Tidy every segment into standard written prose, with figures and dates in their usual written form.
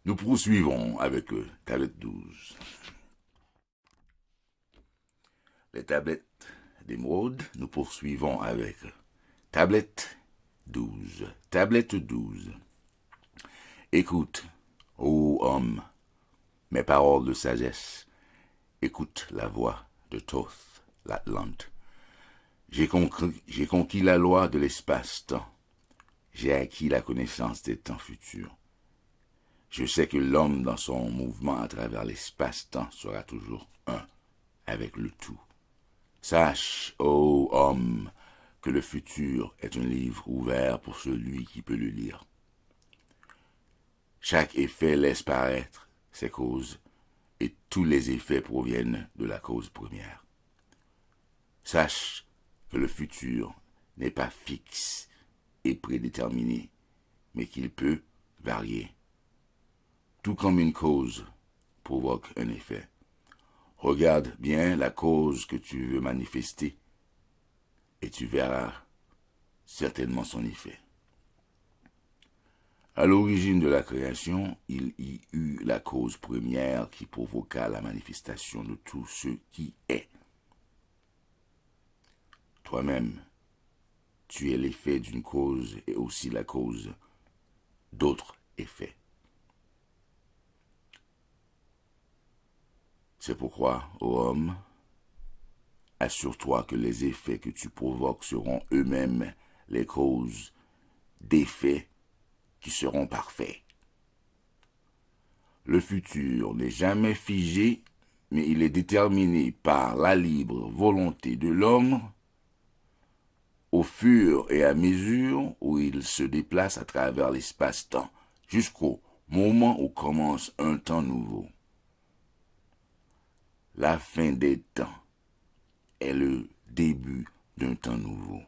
Nous poursuivons avec tablette 12. Les tablettes d'émeraude, nous poursuivons avec tablette 12. Tablette 12. Écoute, ô homme, mes paroles de sagesse. Écoute la voix de Thoth, l'Atlante. J'ai conquis la loi de l'espace-temps. J'ai acquis la connaissance des temps futurs. Je sais que l'homme, dans son mouvement à travers l'espace-temps, sera toujours un avec le tout. Sache, ô homme, que le futur est un livre ouvert pour celui qui peut le lire. Chaque effet laisse paraître ses causes, et tous les effets proviennent de la cause première. Sache que le futur n'est pas fixe et prédéterminé, mais qu'il peut varier. Tout comme une cause provoque un effet. Regarde bien la cause que tu veux manifester et tu verras certainement son effet. À l'origine de la création, il y eut la cause première qui provoqua la manifestation de tout ce qui est. Toi-même, tu es l'effet d'une cause et aussi la cause d'autres effets. C'est pourquoi, ô homme, assure-toi que les effets que tu provoques seront eux-mêmes les causes d'effets qui seront parfaits. Le futur n'est jamais figé, mais il est déterminé par la libre volonté de l'homme au fur et à mesure où il se déplace à travers l'espace-temps, jusqu'au moment où commence un temps nouveau. La fin des temps est le début d'un temps nouveau.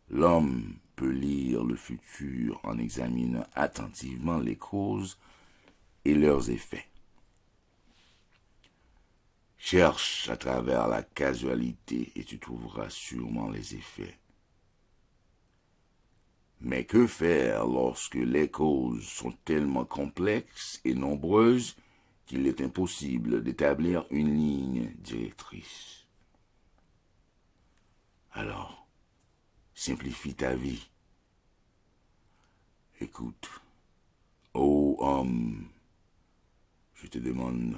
L'homme peut lire le futur en examinant attentivement les causes et leurs effets. Cherche à travers la casualité et tu trouveras sûrement les effets. Mais que faire lorsque les causes sont tellement complexes et nombreuses qu'il est impossible d'établir une ligne directrice? Alors, simplifie ta vie. Écoute, ô homme, je te demande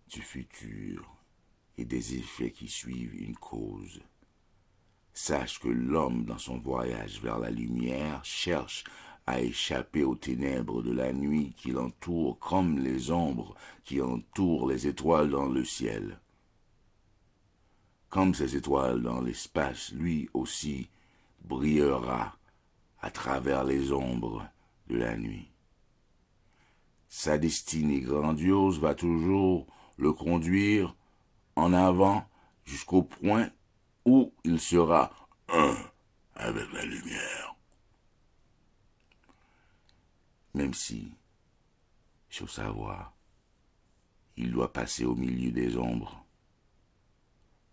du futur et des effets qui suivent une cause. Sache que l'homme, dans son voyage vers la lumière, cherche à échapper aux ténèbres de la nuit qui l'entourent comme les ombres qui entourent les étoiles dans le ciel. Comme ces étoiles dans l'espace, lui aussi brillera à travers les ombres de la nuit. Sa destinée grandiose va toujours le conduire en avant jusqu'au point où il sera un avec la lumière. Même si, sur sa voie, il doit passer au milieu des ombres,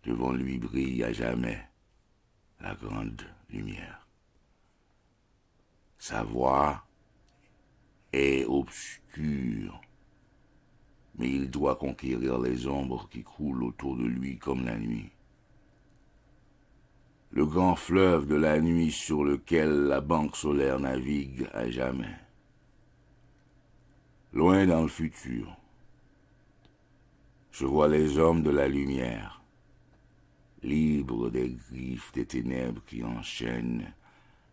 devant lui brille à jamais la grande lumière. Sa voie est obscure, mais il doit conquérir les ombres qui coulent autour de lui comme la nuit. Le grand fleuve de la nuit sur lequel la banque solaire navigue à jamais. Loin dans le futur, je vois les hommes de la lumière, libres des griffes des ténèbres qui enchaînent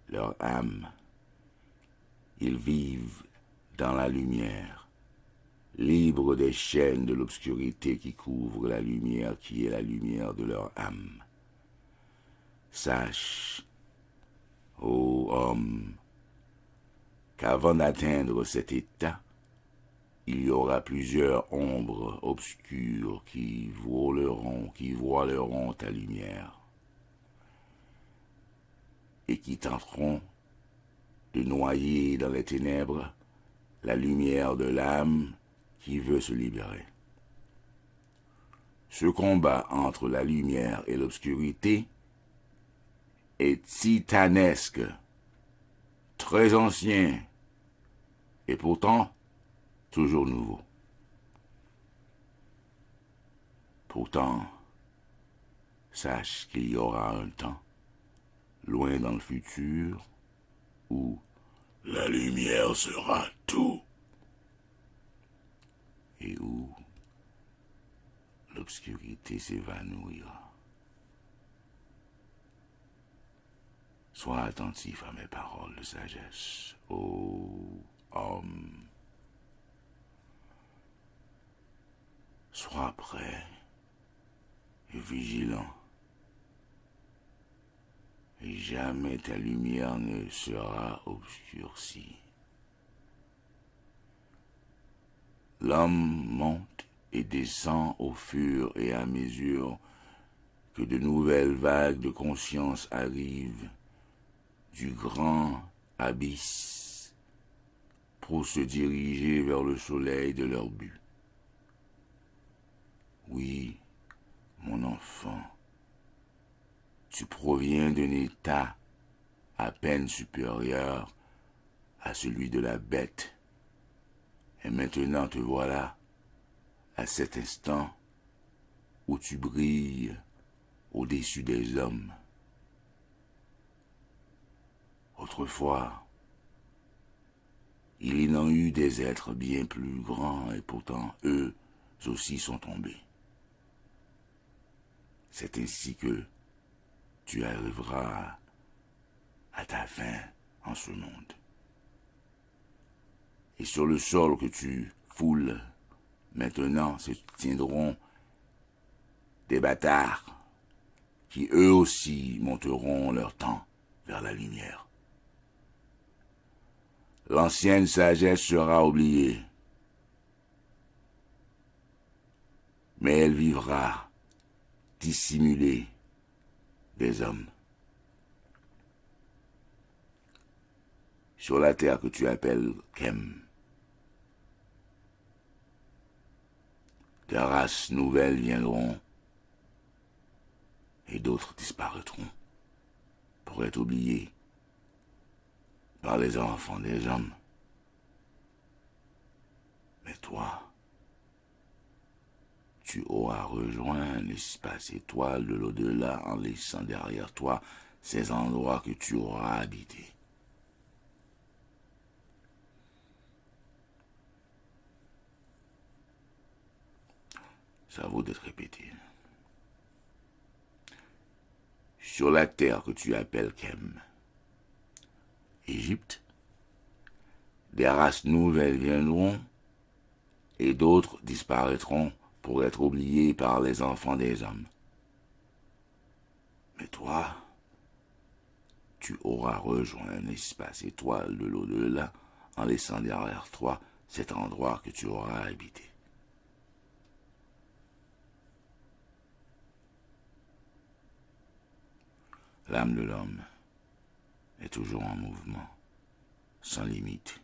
leur âme. Ils vivent dans la lumière, libres des chaînes de l'obscurité qui couvrent la lumière qui est la lumière de leur âme. Sache, ô homme, qu'avant d'atteindre cet état, il y aura plusieurs ombres obscures qui voileront ta lumière et qui tenteront de noyer dans les ténèbres la lumière de l'âme qui veut se libérer. Ce combat entre la lumière et l'obscurité est titanesque, très ancien et pourtant toujours nouveau. Pourtant, sache qu'il y aura un temps, loin dans le futur, où la lumière sera tout et où l'obscurité s'évanouira. Sois attentif à mes paroles de sagesse, ô homme. Sois prêt et vigilant, et jamais ta lumière ne sera obscurcie. L'homme monte et descend au fur et à mesure que de nouvelles vagues de conscience arrivent du grand abysse pour se diriger vers le soleil de leur but. Oui, mon enfant, tu proviens d'un état à peine supérieur à celui de la bête. Et maintenant te voilà à cet instant où tu brilles au-dessus des hommes. Autrefois, il y en eut des êtres bien plus grands et pourtant eux aussi sont tombés. C'est ainsi que tu arriveras à ta fin en ce monde. Et sur le sol que tu foules, maintenant se tiendront des bâtards qui eux aussi monteront leur temps vers la lumière. L'ancienne sagesse sera oubliée, mais elle vivra dissimulée des hommes. Sur la terre que tu appelles Kem, des races nouvelles viendront et d'autres disparaîtront pour être oubliées par les enfants des hommes. Mais toi, tu auras rejoint un espace étoile de l'au-delà en laissant derrière toi ces endroits que tu auras habités. Ça vaut d'être répété. Sur la terre que tu appelles Kem, Égypte, des races nouvelles viendront et d'autres disparaîtront pour être oubliées par les enfants des hommes. Mais toi, tu auras rejoint un espace étoile de l'au-delà en laissant derrière toi cet endroit que tu auras habité. L'âme de l'homme est toujours en mouvement, sans limite.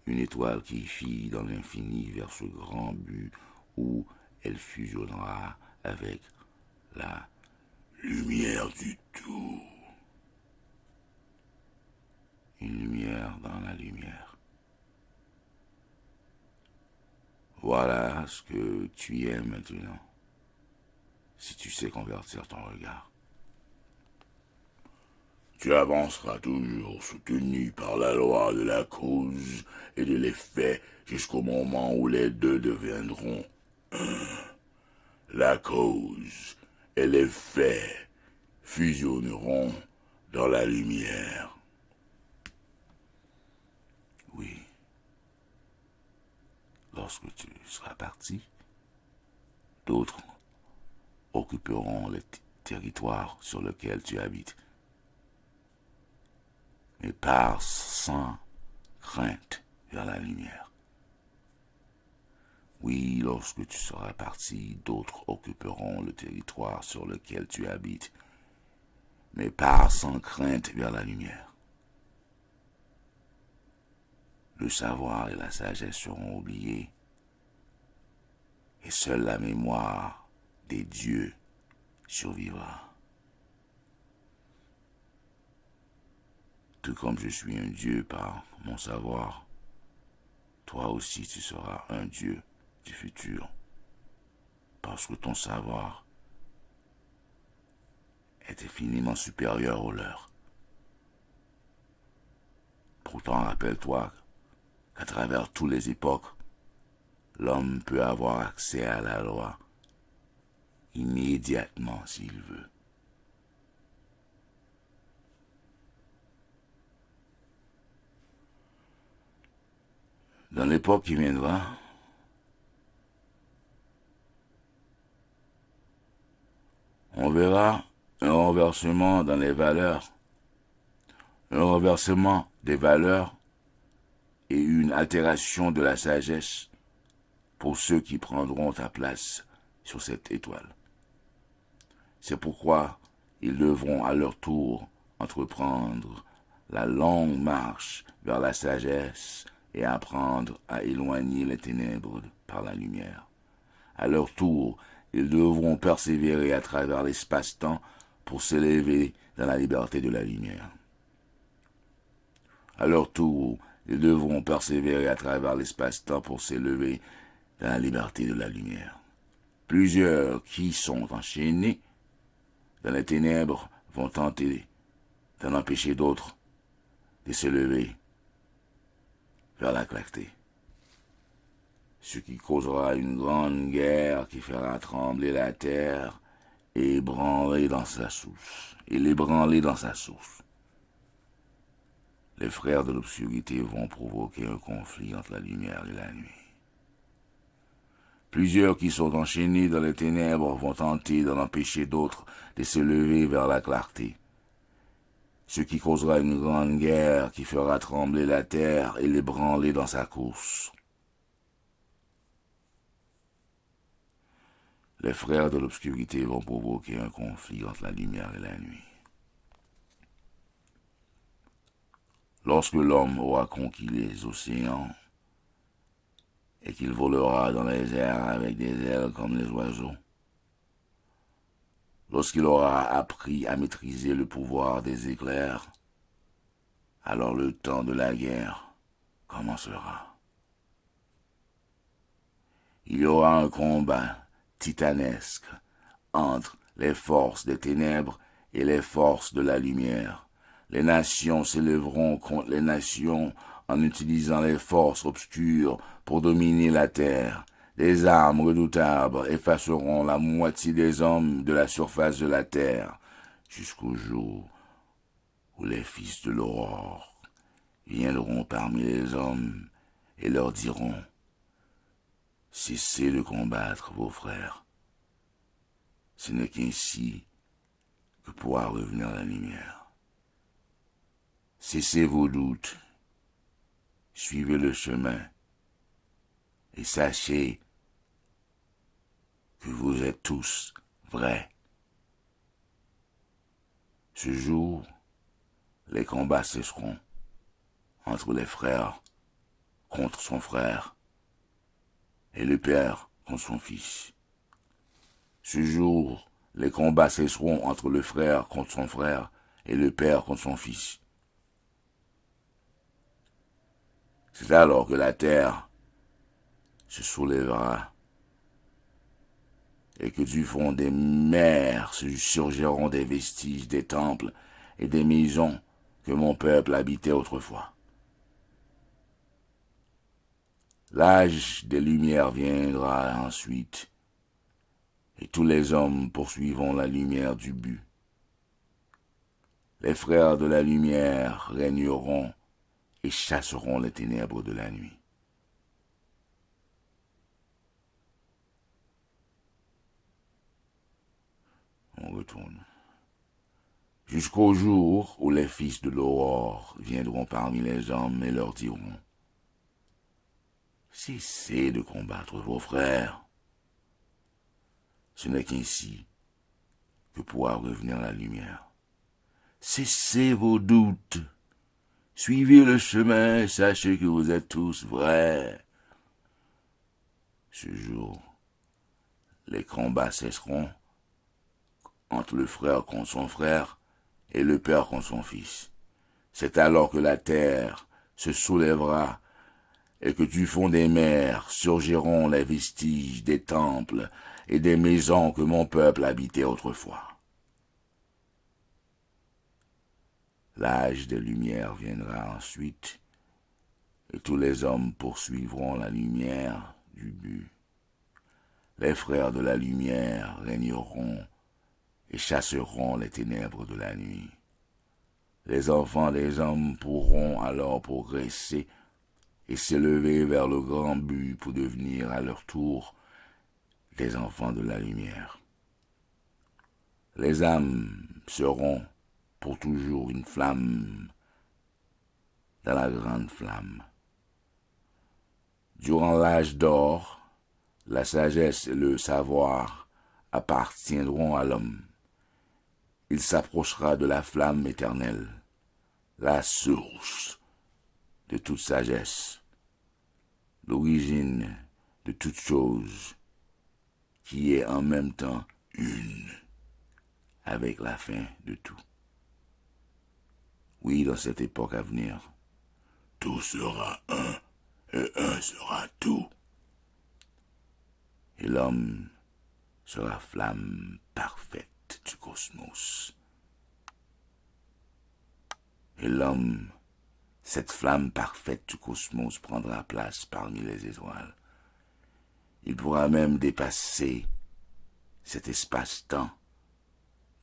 Une étoile qui file dans l'infini vers ce grand but où elle fusionnera avec la lumière du tout. Une lumière dans la lumière. Voilà ce que tu es maintenant, si tu sais convertir ton regard. Tu avanceras toujours soutenu par la loi de la cause et de l'effet jusqu'au moment où les deux deviendront un. La cause et l'effet fusionneront dans la lumière. Oui, lorsque tu seras parti, d'autres occuperont le territoire sur lequel tu habites. Mais pars sans crainte vers la lumière. Oui, lorsque tu seras parti, d'autres occuperont le territoire sur lequel tu habites. Mais pars sans crainte vers la lumière. Le savoir et la sagesse seront oubliés, et seule la mémoire des dieux survivra. Tout comme je suis un dieu par mon savoir, toi aussi tu seras un Dieu du futur, parce que ton savoir est infiniment supérieur au leur. Pourtant, rappelle-toi qu'à travers toutes les époques, l'homme peut avoir accès à la loi immédiatement s'il veut. Dans l'époque qui viendra, on verra un renversement dans les valeurs, un renversement des valeurs et une altération de la sagesse pour ceux qui prendront ta place sur cette étoile. C'est pourquoi ils devront à leur tour entreprendre la longue marche vers la sagesse et apprendre à éloigner les ténèbres par la lumière. À leur tour, ils devront persévérer à travers l'espace-temps pour s'élever dans la liberté de la lumière. À leur tour, ils devront persévérer à travers l'espace-temps pour s'élever dans la liberté de la lumière. Plusieurs qui sont enchaînés dans les ténèbres vont tenter d'en empêcher d'autres de se lever vers la clarté. Ce qui causera une grande guerre qui fera trembler la terre et ébranler dans sa source. Les frères de l'obscurité vont provoquer un conflit entre la lumière et la nuit. Plusieurs qui sont enchaînés dans les ténèbres vont tenter d'en empêcher d'autres de se lever vers la clarté. Ce qui causera une grande guerre qui fera trembler la terre et l'ébranler dans sa course. Les frères de l'obscurité vont provoquer un conflit entre la lumière et la nuit. Lorsque l'homme aura conquis les océans et qu'il volera dans les airs avec des ailes comme les oiseaux, lorsqu'il aura appris à maîtriser le pouvoir des éclairs, alors le temps de la guerre commencera. Il y aura un combat titanesque entre les forces des ténèbres et les forces de la lumière. Les nations s'élèveront contre les nations en utilisant les forces obscures pour dominer la terre. Des armes redoutables effaceront la moitié des hommes de la surface de la terre, jusqu'au jour où les fils de l'aurore viendront parmi les hommes et leur diront: cessez de combattre vos frères. Ce n'est qu'ainsi que pourra revenir la lumière. Cessez vos doutes, suivez le chemin, et sachez que vous êtes tous vrais. Ce jour, les combats cesseront entre les frères contre son frère et le père contre son fils. Ce jour, les combats cesseront entre le frère contre son frère et le père contre son fils. C'est alors que la terre se soulèvera et que du fond des mers se surgiront des vestiges des temples et des maisons que mon peuple habitait autrefois. L'âge des Lumières viendra ensuite, et tous les hommes poursuivront la lumière du but. Les frères de la lumière régneront et chasseront les ténèbres de la nuit. On retourne. Jusqu'au jour où les fils de l'aurore viendront parmi les hommes et leur diront: cessez de combattre vos frères. Ce n'est qu'ainsi que pourra revenir la lumière. Cessez vos doutes. Suivez le chemin et sachez que vous êtes tous vrais. Ce jour, les combats cesseront entre le frère contre son frère et le père contre son fils. C'est alors que la terre se soulèvera et que du fond des mers surgiront les vestiges des temples et des maisons que mon peuple habitait autrefois. L'âge des Lumières viendra ensuite, et tous les hommes poursuivront la lumière du but. Les frères de la lumière régneront et chasseront les ténèbres de la nuit. Les enfants des hommes pourront alors progresser et s'élever vers le grand but pour devenir à leur tour des enfants de la lumière. Les âmes seront pour toujours une flamme dans la grande flamme. Durant l'âge d'or, la sagesse et le savoir appartiendront à l'homme. Il s'approchera de la flamme éternelle, la source de toute sagesse, l'origine de toute chose, qui est en même temps une avec la fin de tout. Oui, dans cette époque à venir, tout sera un et un sera tout. Et l'homme sera flamme parfaite du cosmos. Et l'homme, cette flamme parfaite du cosmos, prendra place parmi les étoiles. Il pourra même dépasser cet espace-temps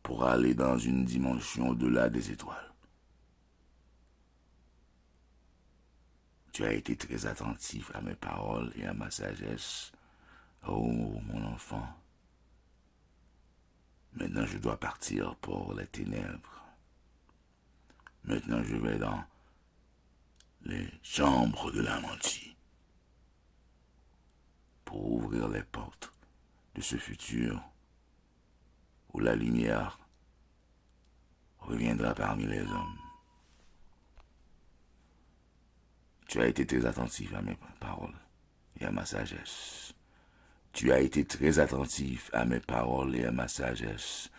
pour aller dans une dimension au-delà des étoiles. Tu as été très attentif à mes paroles et à ma sagesse. Oh, mon enfant. Maintenant, je dois partir pour les ténèbres. Maintenant, je vais dans les chambres de la mentie pour ouvrir les portes de ce futur où la lumière reviendra parmi les hommes. Tu as été très attentif à mes paroles et à ma sagesse. Tu as été très attentif à mes paroles et à ma sagesse.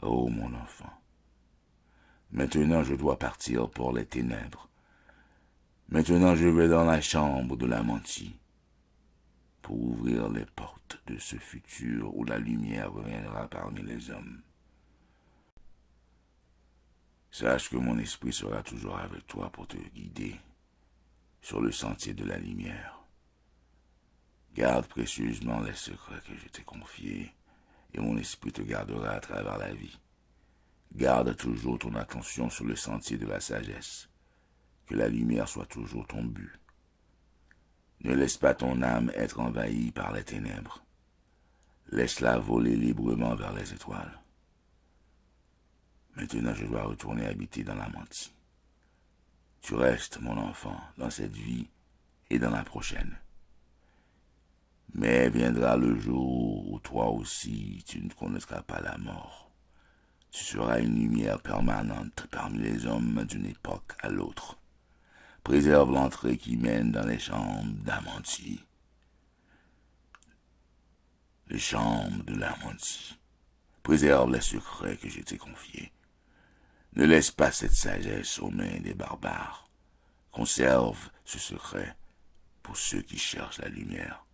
Oh, mon enfant. Maintenant, je dois partir pour les ténèbres. Maintenant, je vais dans la chambre de la mentie pour ouvrir les portes de ce futur où la lumière reviendra parmi les hommes. Sache que mon esprit sera toujours avec toi pour te guider sur le sentier de la lumière. Garde précieusement les secrets que je t'ai confiés, et mon esprit te gardera à travers la vie. Garde toujours ton attention sur le sentier de la sagesse, que la lumière soit toujours ton but. Ne laisse pas ton âme être envahie par les ténèbres. Laisse-la voler librement vers les étoiles. Maintenant, je dois retourner habiter dans la mentie. Tu restes, mon enfant, dans cette vie et dans la prochaine. Mais viendra le jour où toi aussi tu ne connaîtras pas la mort. Tu seras une lumière permanente parmi les hommes d'une époque à l'autre. Préserve l'entrée qui mène dans les chambres d'Amanti. Les chambres de l'Amanti. Préserve les secrets que je t'ai confiés. Ne laisse pas cette sagesse aux mains des barbares. Conserve ce secret pour ceux qui cherchent la lumière.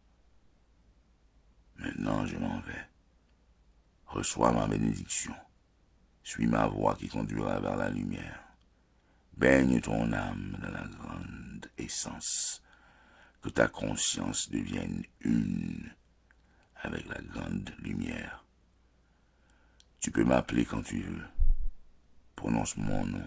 Maintenant, je m'en vais. Reçois ma bénédiction. Suis ma voie qui conduira vers la lumière. Baigne ton âme dans la grande essence. Que ta conscience devienne une avec la grande lumière. Tu peux m'appeler quand tu veux. Prononce mon nom.